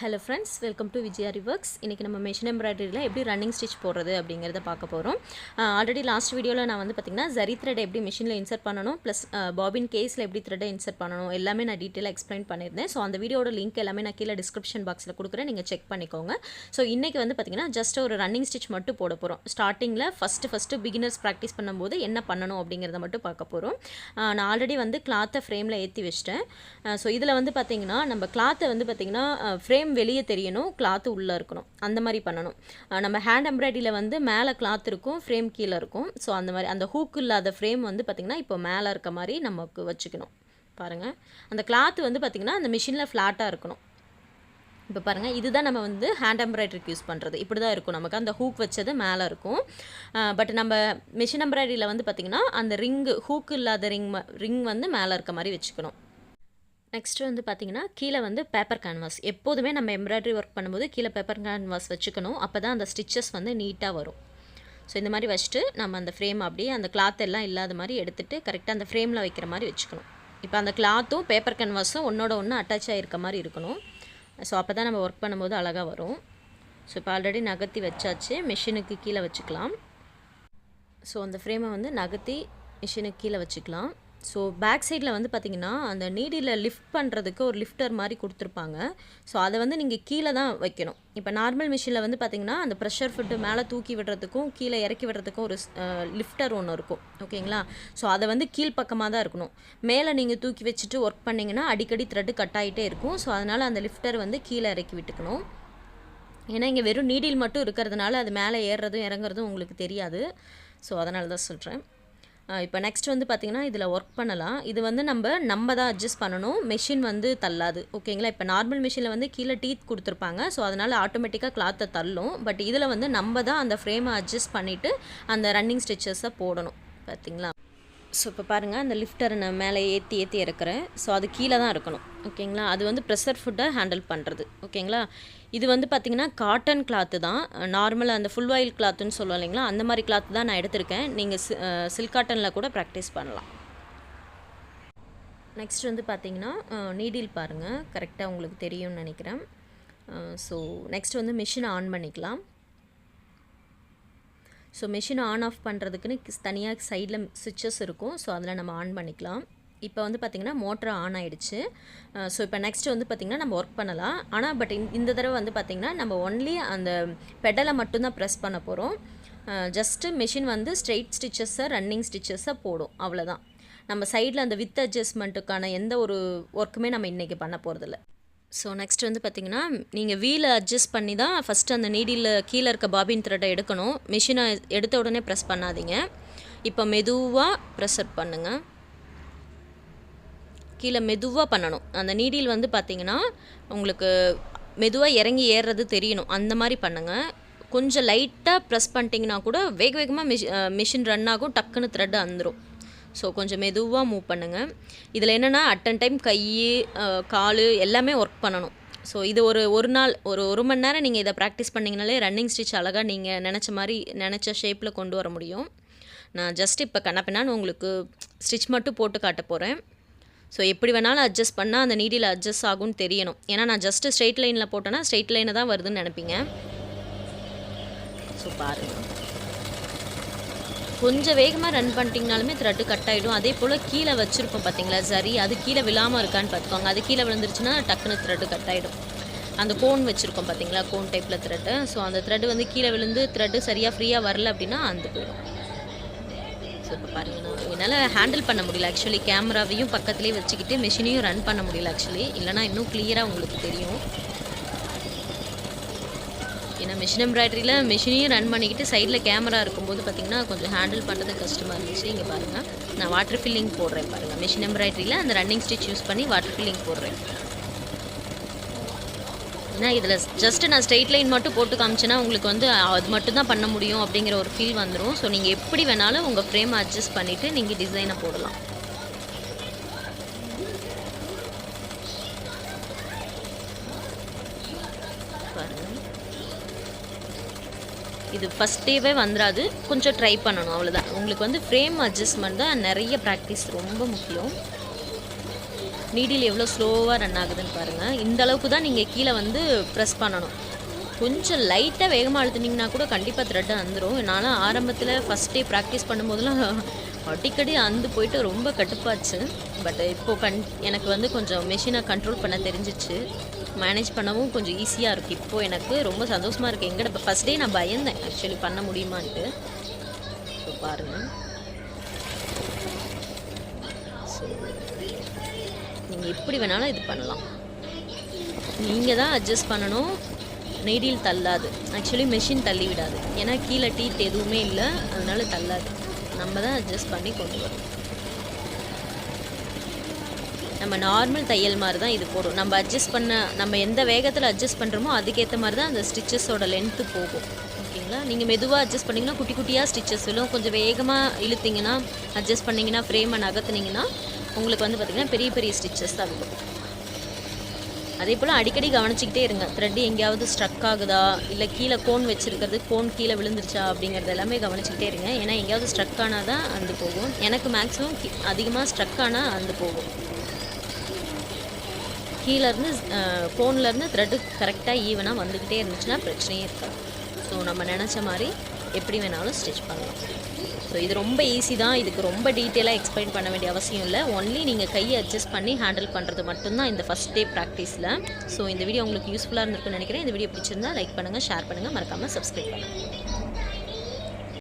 Hello friends, welcome to Vijayari works. இன்றைக்கி நம்ம machine எம்ப்ராய்டரியில் எப்படி ரன்னிங் ஸ்டிச் போடுறது அப்படிங்கிறத பார்க்க போகிறோம். ஆல்ரெடி லாஸ்ட் வீடியோவில் நான் வந்து பார்த்திங்கன்னா ஜரி த்ரெட் எப்படி மிஷினில் இன்சர்ட் பண்ணணும், ப்ளஸ் பாபின் கேஸில் எப்படி த்ரெட்டை இன்சர்ட் பண்ணணும் எல்லாமே நான் டீட்டெயிலாக எக்ஸ்பிளைன் பண்ணியிருந்தேன். ஸோ அந்த வீடியோட லிங்க் எல்லாமே நான் கீழே டிஸ்கிரிப்ஷன் பாக்ஸில் கொடுக்குறேன், நீங்கள் செக் பண்ணிக்கோங்க. ஸோ இன்றைக்கி வந்து பார்த்திங்கன்னா ஜஸ்ட் ஒரு ரன்னிங் ஸ்டிச் மட்டும் போட போகிறோம். ஸ்டார்டிங்கில் ஃபஸ்ட்டு பிகினர்ஸ் ப்ராக்டிஸ் பண்ணும்போது என்ன பண்ணணும் அப்படிங்கிறத மட்டும் பார்க்க போகிறோம். நான் ஆல்ரெடி வந்து கிளாத்தை ஃப்ரேமில் ஏற்றி வச்சிட்டேன். ஸோ இதில் வந்து பார்த்திங்கன்னா நம்ம கிளாத்தை வந்து பார்த்திங்கன்னா ஃப்ரேம் வெளியே தெரியணும், கிளாத்து உள்ளே இருக்கணும், அந்த மாதிரி பண்ணணும். நம்ம ஹேண்ட் எம்ப்ராய்டரியில் வந்து மேலே கிளாத் இருக்கும், ஃப்ரேம் கீழே இருக்கும். ஸோ அந்த மாதிரி அந்த ஹூக் இல்லாத ஃப்ரேம் வந்து பார்த்திங்கன்னா இப்போ மேலே இருக்க மாதிரி நமக்கு வச்சுக்கணும். பாருங்கள், அந்த கிளாத்து வந்து பார்த்திங்கன்னா அந்த மிஷினில் ஃப்ளாட்டாக இருக்கணும். இப்போ பாருங்கள், இதுதான் நம்ம வந்து ஹேண்ட் எம்ப்ராய்டரிக்கு யூஸ் பண்ணுறது. இப்படி தான் இருக்கும், நமக்கு அந்த ஹூக் வச்சது மேலே இருக்கும். பட் நம்ம மிஷின் எம்ப்ராய்டரியில் வந்து பார்த்திங்கன்னா அந்த ஹூக் இல்லாத ரிங் வந்து மேலே இருக்க மாதிரி வச்சுக்கணும். நெக்ஸ்ட்டு வந்து பார்த்திங்கன்னா கீழே வந்து பேப்பர் கேன்வாஸ். எப்போதுமே நம்ம எம்ப்ராய்டரி ஒர்க் பண்ணும்போது கீழே பேப்பர் கேன்வாஸ் வச்சுக்கணும். அப்போ தான் அந்த ஸ்டிச்சஸ் வந்து நீட்டாக வரும். ஸோ இந்த மாதிரி வச்சுட்டு நம்ம அந்த ஃப்ரேம் அப்படியே அந்த கிளாத் எல்லாம் இல்லாத மாதிரி எடுத்துகிட்டு கரெக்டாக அந்த ஃப்ரேமில் வைக்கிற மாதிரி வச்சுக்கணும். இப்போ அந்த கிளாத்தும் பேப்பர் கேன்வாஸும் ஒன்றோட ஒன்று அட்டாச் ஆகிருக்க மாதிரி இருக்கணும். ஸோ அப்போ தான் நம்ம ஒர்க் பண்ணும்போது அழகாக வரும். ஸோ இப்போ ஆல்ரெடி நகர்த்தி வச்சாச்சு, மிஷினுக்கு கீழே வச்சுக்கலாம். ஸோ அந்த ஃப்ரேமை வந்து நகர்த்தி மிஷினுக்கு கீழே வச்சுக்கலாம். ஸோ பேக் சைடில் வந்து பார்த்திங்கன்னா அந்த நீடியில் லிஃப்ட் பண்ணுறதுக்கு ஒரு லிஃப்டர் மாதிரி கொடுத்துருப்பாங்க. ஸோ அதை வந்து நீங்கள் கீழே தான் வைக்கணும். இப்போ நார்மல் மிஷினில் வந்து பார்த்திங்கன்னா அந்த ப்ரெஷர் ஃபுட்டு மேலே தூக்கி விடுறதுக்கும் கீழே இறக்கி விடுறதுக்கும் ஒரு லிஃப்டர் ஒன்று இருக்கும், ஓகேங்களா? ஸோ அதை வந்து கீழ்ப்பக்கமாக தான் இருக்கணும். மேலே நீங்கள் தூக்கி வச்சுட்டு ஒர்க் பண்ணிங்கன்னா அடிக்கடி த்ரெட்டு கட் ஆகிட்டே இருக்கும். ஸோ அதனால் அந்த லிஃப்டர் வந்து கீழே இறக்கி விட்டுக்கணும். ஏன்னா இங்கே வெறும் நீடில் மட்டும் இருக்கிறதுனால அது மேலே ஏறுறதும் இறங்குறதும் உங்களுக்கு தெரியாது. ஸோ அதனால தான் சொல்கிறேன். இப்போ நெக்ஸ்ட் வந்து பார்த்திங்கன்னா இதில் ஒர்க் பண்ணலாம். இது வந்து நம்ம தான் அட்ஜஸ்ட் பண்ணணும், மெஷின் வந்து தள்ளாது, ஓகேங்களா? இப்போ நார்மல் மிஷினில் வந்து கீழே டீத் கொடுத்துருப்பாங்க. ஸோ அதனால் ஆட்டோமேட்டிக்காக கிளாத்தை தள்ளும். பட் இதில் வந்து நம்ம தான் அந்த ஃப்ரேமை அட்ஜஸ்ட் பண்ணிவிட்டு அந்த ரன்னிங் ஸ்டிச்சஸை போடணும், பார்த்திங்களா? ஸோ இப்போ பாருங்கள், அந்த லிஃப்டரை நான் மேலே ஏற்றி இறக்குறேன். ஸோ அது கீழே தான் இருக்கணும், ஓகேங்களா? அது வந்து ப்ரெஷர் ஃபுட்டை ஹேண்டில் பண்ணுறது, ஓகேங்களா? இது வந்து பார்த்திங்கன்னா காட்டன் கிளாத்து தான், நார்மலாக அந்த ஃபுல் ஆயில் கிளாத்துன்னு சொல்லுவோம் இல்லைங்களா, அந்த மாதிரி கிளாத்து தான் நான் எடுத்திருக்கேன். நீங்கள் சில்க் காட்டனில் கூட ப்ராக்டிஸ் பண்ணலாம். நெக்ஸ்ட் வந்து பார்த்திங்கன்னா நீடில் பாருங்கள், கரெக்டாக உங்களுக்கு தெரியும்னு நினைக்கிறேன். ஸோ நெக்ஸ்ட் வந்து மிஷினை ஆன் பண்ணிக்கலாம். ஸோ மிஷினை ஆன் ஆஃப் பண்ணுறதுக்குன்னு தனியாக சைடில் சுவிட்சஸ் இருக்கும். ஸோ அதில் நம்ம ஆன் பண்ணிக்கலாம். இப்போ வந்து பார்த்திங்கன்னா மோட்டர் ஆன் ஆகிடுச்சு. ஸோ இப்போ நெக்ஸ்ட் வந்து பார்த்திங்கன்னா நம்ம ஒர்க் பண்ணலாம். ஆனால் இந்த தடவை வந்து பார்த்திங்கன்னா நம்ம ஒன்லி அந்த பெடலை மட்டும்தான் ப்ரெஸ் பண்ண போகிறோம். ஜஸ்ட்டு மிஷின் வந்து ஸ்ட்ரெயிட் ஸ்டிச்சஸை ரன்னிங் ஸ்டிச்சஸை போடும், அவ்வளோதான். நம்ம சைடில் அந்த வித் அட்ஜஸ்ட்மெண்ட்டுக்கான எந்த ஒரு ஒர்க்குமே நம்ம இன்றைக்கி பண்ண போகிறதில்ல. ஸோ நெக்ஸ்ட் வந்து பார்த்திங்கன்னா நீங்கள் வீலை அட்ஜஸ்ட் பண்ணி தான் ஃபஸ்ட்டு அந்த நீடியில் கீழே இருக்க பாபின் த்ரெட்டை எடுக்கணும். மிஷினை எடுத்த உடனே ப்ரெஸ் பண்ணாதீங்க. இப்போ மெதுவாக ப்ரெஷர் பண்ணுங்கள், கீழே மெதுவாக பண்ணணும். அந்த நீடில் வந்து பார்த்திங்கன்னா உங்களுக்கு மெதுவாக இறங்கி ஏறுறது தெரியணும், அந்த மாதிரி பண்ணுங்கள். கொஞ்சம் லைட்டாக ப்ரெஸ் பண்ணிட்டீங்கன்னா கூட வேகமாக மிஷின் ரன் ஆகும், டக்குன்னு த்ரெட் வந்துடும். ஸோ கொஞ்சம் மெதுவாக மூவ் பண்ணுங்கள். இதில் என்னென்னா அட் அன் டைம் கை கால் எல்லாமே ஒர்க் பண்ணணும். ஸோ இது ஒரு நாள் ஒரு மணி நேரம் நீங்கள் இதை ப்ராக்டிஸ் பண்ணிங்கனாலே ரன்னிங் ஸ்டிச் அழகாக நீங்கள் நினச்ச ஷேப்பில் கொண்டு வர முடியும். நான் ஜஸ்ட் இப்போ கண்ணப்பின்னான்னு உங்களுக்கு ஸ்டிச் மட்டும் போட்டு காட்ட போகிறேன். ஸோ எப்படி வேணாலும் அட்ஜஸ்ட் பண்ணால் அந்த நீடியில் அட்ஜஸ்ட் ஆகும்னு தெரியணும். ஏன்னா நான் ஜஸ்ட்டு ஸ்ட்ரெயிட் லைனில் போட்டேன்னா ஸ்ட்ரெயிட் லைனை தான் வருதுன்னு நினைப்பீங்க. ஸோ பாருங்கள், கொஞ்சம் வேகமாக ரன் பண்ணிட்டீங்கனாலுமே த்ரெட்டு கட் ஆகிடும். அதே போல் கீழே வச்சுருப்போம் பார்த்திங்களா சரி, அது கீழே விழாமல் இருக்கான்னு பார்த்துக்கோங்க. அது கீழே விழுந்துருச்சுன்னா டக்குன்னு த்ரெட்டு கட் ஆகிடும். அந்த கோன் வச்சுருக்கோம் பார்த்திங்களா, கோன் டைப்பில் த்ரெட்டு. ஸோ அந்த த்ரெட்டு வந்து கீழே விழுந்து த்ரெட்டு சரியாக ஃப்ரீயாக வரல அப்படின்னா அந்த போயிடும். ஸோ இப்போ பாருங்கள், என்னால் ஹேண்டில் பண்ண முடியல ஆக்சுவலி. கேமராவையும் பக்கத்துலேயே வச்சுக்கிட்டு மிஷினையும் ரன் பண்ண முடியல ஆக்சுவலி, இல்லைனா இன்னும் கிளியராக உங்களுக்கு தெரியும். ஏன்னா மிஷின் எம்ப்ராய்டரியில் மிஷினையும் ரன் பண்ணிக்கிட்டு சைடில் கேமரா இருக்கும்போது பார்த்திங்கன்னா கொஞ்சம் ஹேண்டில் பண்ணுறது கஷ்டமாக இருந்துச்சு. இங்கே பாருங்கள், நான் வாட்டர் ஃபில்லிங் போடுறேன் பாருங்கள். மிஷின் எம்ப்ராய்டரியில் அந்த ரன்னிங் ஸ்டிச் யூஸ் பண்ணி வாட்டர் ஃபில்லிங் போடுறேன். ஏன்னா இதில் ஜஸ்ட்டு நான் ஸ்ட்ரெயிட் லைன் மட்டும் போட்டு காமிச்சேன்னா உங்களுக்கு வந்து அது மட்டும் தான் பண்ண முடியும் அப்படிங்கிற ஒரு ஃபீல் வந்துடும். ஸோ நீங்கள் எப்படி வேணாலும் உங்கள் ஃப்ரேமை அட்ஜஸ்ட் பண்ணிவிட்டு நீங்கள் டிசைனை போடலாம். பாருங்கள், இது ஃபஸ்ட் டேவே வந்துடாது, கொஞ்சம் ட்ரை பண்ணணும், அவ்வளோதான். உங்களுக்கு வந்து ஃப்ரேம் அட்ஜஸ்ட்மெண்ட் தான் நிறைய ப்ராக்டிஸ் ரொம்ப முக்கியம். நீடில் எவ்வளோ ஸ்லோவாக ரன் ஆகுதுன்னு பாருங்கள். இந்த அளவுக்கு தான் நீங்கள் கீழே வந்து ப்ரெஸ் பண்ணணும். கொஞ்சம் லைட்டாக வேகமாக அழுத்துனீங்கன்னா கூட கண்டிப்பாக த்ரெட்டு வந்துடும். என்னால் ஆரம்பத்தில் ஃபஸ்ட் டே ப்ராக்டிஸ் பண்ணும்போதெல்லாம் அடிக்கடி அந்து போயிட்டு ரொம்ப கட்டுப்பாச்சு. பட் இப்போது எனக்கு வந்து கொஞ்சம் மெஷினை கண்ட்ரோல் பண்ண தெரிஞ்சிச்சு. மேனேஜ் பண்ணவும் கொஞ்சம் ஈஸியாக இருக்குது. இப்போது எனக்கு ரொம்ப சந்தோஷமாக இருக்குது. எங்கிட்ட ஃபஸ்ட் டே நான் பயந்தேன் ஆக்சுவலி பண்ண முடியுமான்ட்டு. ஸோ பாருங்கள், ஸோ நீங்கள் எப்படி வேணாலும் இது பண்ணலாம். நீங்கள் தான் அட்ஜஸ்ட் பண்ணணும். நீடில் தள்ளாது, ஆக்சுவலி மெஷின் தள்ளி விடாது. ஏன்னா கீழே டீத் எதுவுமே இல்லை, அதனால தள்ளாது. நம்ம தான் அட்ஜஸ்ட் பண்ணி கொண்டு வரோம். நம்ம நார்மல் தையல் மாதிரி தான் இது போடும். நம்ம அட்ஜஸ்ட் பண்ண, நம்ம எந்த வேகத்தில் அட்ஜஸ்ட் பண்ணுறோமோ அதுக்கேற்ற மாதிரி தான் அந்த ஸ்டிச்சஸோட லென்த்து போகும். ஓகேங்களா? நீங்கள் மெதுவாக அட்ஜஸ்ட் பண்ணிங்கன்னா குட்டி குட்டியாக ஸ்டிச்சஸ் விழும். கொஞ்சம் வேகமாக இழுத்திங்கன்னா, அட்ஜஸ்ட் பண்ணிங்கன்னா, ஃப்ரேமை நகர்த்துனீங்கன்னா உங்களுக்கு வந்து பார்த்திங்கன்னா பெரிய பெரிய ஸ்டிச்சஸ் தான் விழும். அதே போல் அடிக்கடி கவனிச்சிக்கிட்டே இருங்க. த்ரெட் எங்கேயாவது ஸ்ட்ரக் ஆகுதா, இல்லை கீழே கோன் வச்சுருக்கிறது கோன் கீழே விழுந்துருச்சா அப்படிங்கிறது எல்லாமே கவனிச்சிக்கிட்டே இருங்க. ஏன்னா எங்கேயாவது ஸ்ட்ரக் ஆனால் தான் அந்து போகும். எனக்கு மேக்ஸிமம் அதிகமாக ஸ்ட்ரக் ஆனால் அந்து போகும். கீழேருந்து கோன்லேருந்து த்ரெட்டு கரெக்டாக ஈவனாக வந்துக்கிட்டே இருந்துச்சுன்னா பிரச்சனையே இருக்காது. ஸோ நம்ம நினச்ச மாதிரி எப்படி வேணாலும் ஸ்டிச் பண்ணலாம். ஸோ இது ரொம்ப ஈஸி தான். இதுக்கு ரொம்ப டீட்டெயிலாக எக்ஸ்பிளைன் பண்ண வேண்டிய அவசியம் இல்லை. ஒன்லி நீங்கள் கையை அட்ஜஸ்ட் பண்ணி ஹேண்டில் பண்ணுறது மட்டும்தான் இந்த ஃபஸ்ட் டே ப்ராக்டிஸில். ஸோ இந்த வீடியோ உங்களுக்கு யூஸ்ஃபுல்லாக இருந்திருக்குன்னு நினைக்கிறேன். இந்த வீடியோ பிடிச்சிருந்தா லைக் பண்ணுங்கள், ஷேர் பண்ணுங்கள், மறக்காமல் சப்ஸ்கிரைப் பண்ணுங்கள்.